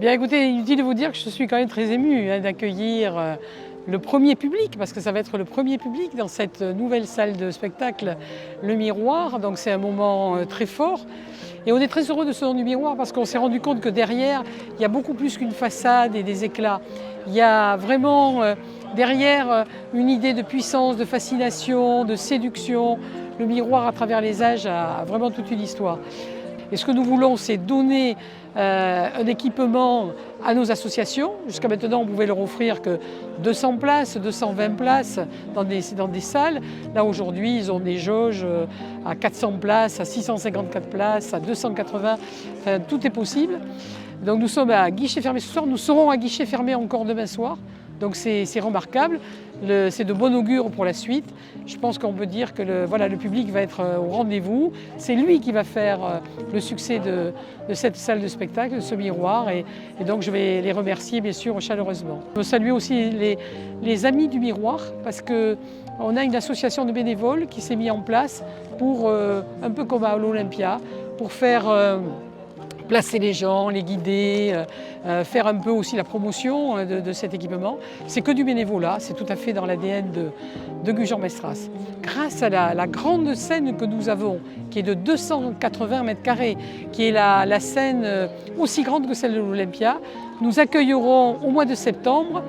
Bien écoutez, inutile de vous dire que je suis quand même très émue d'accueillir le premier public, parce que ça va être le premier public dans cette nouvelle salle de spectacle, Le Miroir. Donc c'est un moment très fort. Et on est très heureux de ce nom du Miroir parce qu'on s'est rendu compte que derrière, il y a beaucoup plus qu'une façade et des éclats. Il y a vraiment derrière une idée de puissance, de fascination, de séduction. Le Miroir à travers les âges a vraiment toute une histoire. Et ce que nous voulons, c'est donner un équipement à nos associations. Jusqu'à maintenant, on pouvait leur offrir que 200 places, 220 places dans des salles. Là, aujourd'hui, ils ont des jauges à 400 places, à 654 places, à 280. Enfin, tout est possible. Donc nous sommes à guichet fermé ce soir. Nous serons à guichet fermé encore demain soir. Donc c'est remarquable, c'est de bon augure pour la suite. Je pense qu'on peut dire que le public va être au rendez-vous. C'est lui qui va faire le succès de cette salle de spectacle, de ce miroir. Et donc je vais les remercier bien sûr chaleureusement. Je veux saluer aussi les amis du miroir parce qu'on a une association de bénévoles qui s'est mise en place pour, un peu comme à l'Olympia, pour faire placer les gens, les guider, faire un peu aussi la promotion de cet équipement. C'est que du bénévolat, c'est tout à fait dans l'ADN de Gujan-Mestras. Grâce à la grande scène que nous avons, qui est de 280 mètres carrés, qui est la scène aussi grande que celle de l'Olympia, nous accueillerons au mois de septembre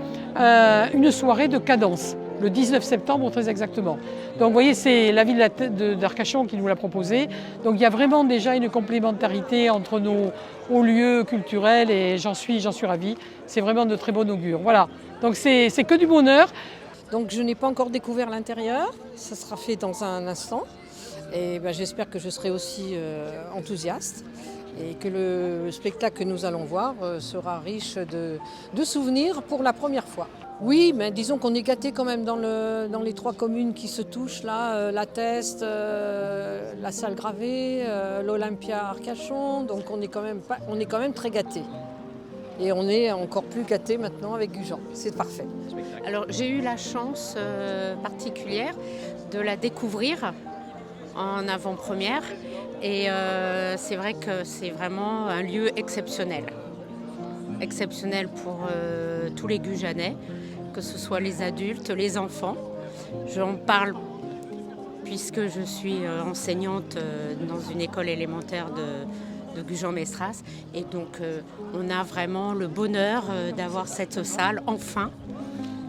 une soirée de cadence. Le 19 septembre très exactement. Donc vous voyez, c'est la ville d'Arcachon qui nous l'a proposé. Donc il y a vraiment déjà une complémentarité entre nos hauts lieux culturels et j'en suis ravie. C'est vraiment de très bon augure. Voilà, donc c'est que du bonheur. Donc je n'ai pas encore découvert l'intérieur, ça sera fait dans un instant. Et j'espère que je serai aussi enthousiaste et que le spectacle que nous allons voir sera riche de souvenirs pour la première fois. Oui, mais disons qu'on est gâtés quand même dans les 3 communes qui se touchent là, la Teste, la Salle Gravée, l'Olympia Arcachon, donc on est quand même très gâtés. Et on est encore plus gâtés maintenant avec Gujan, c'est parfait. Alors j'ai eu la chance particulière de la découvrir en avant-première et c'est vrai que c'est vraiment un lieu exceptionnel. Exceptionnel pour tous les Gujanais, que ce soit les adultes, les enfants. J'en parle puisque je suis enseignante dans une école élémentaire de Gujan-Mestras. Et donc on a vraiment le bonheur d'avoir cette salle, enfin,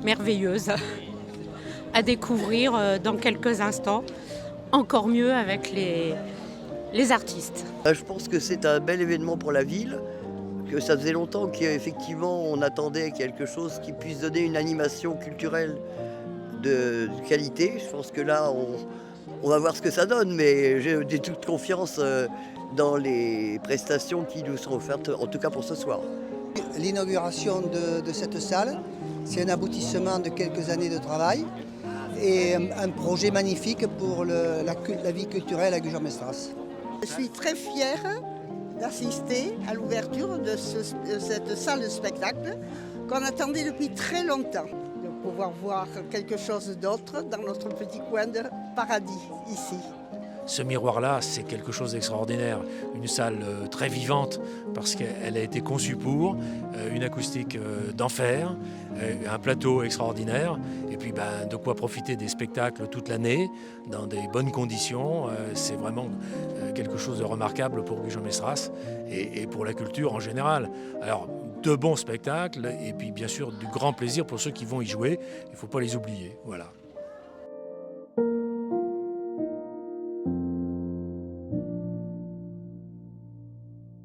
merveilleuse, à découvrir dans quelques instants, encore mieux avec les artistes. Je pense que c'est un bel événement pour la ville. Que ça faisait longtemps qu'effectivement on attendait quelque chose qui puisse donner une animation culturelle de qualité. Je pense que là on va voir ce que ça donne, mais j'ai toute confiance dans les prestations qui nous sont offertes, en tout cas pour ce soir. L'inauguration de cette salle, c'est un aboutissement de quelques années de travail et un projet magnifique pour la vie culturelle à Gujan-Mestras. Je suis très fière d'assister à l'ouverture de cette salle de spectacle qu'on attendait depuis très longtemps. De pouvoir voir quelque chose d'autre dans notre petit coin de paradis ici. Ce miroir-là, c'est quelque chose d'extraordinaire. Une salle très vivante parce qu'elle a été conçue pour, une acoustique d'enfer, un plateau extraordinaire et puis de quoi profiter des spectacles toute l'année dans des bonnes conditions. C'est vraiment quelque chose de remarquable pour Gujan-Mestras et pour la culture en général. Alors, de bons spectacles et puis bien sûr du grand plaisir pour ceux qui vont y jouer. Il ne faut pas les oublier. Voilà.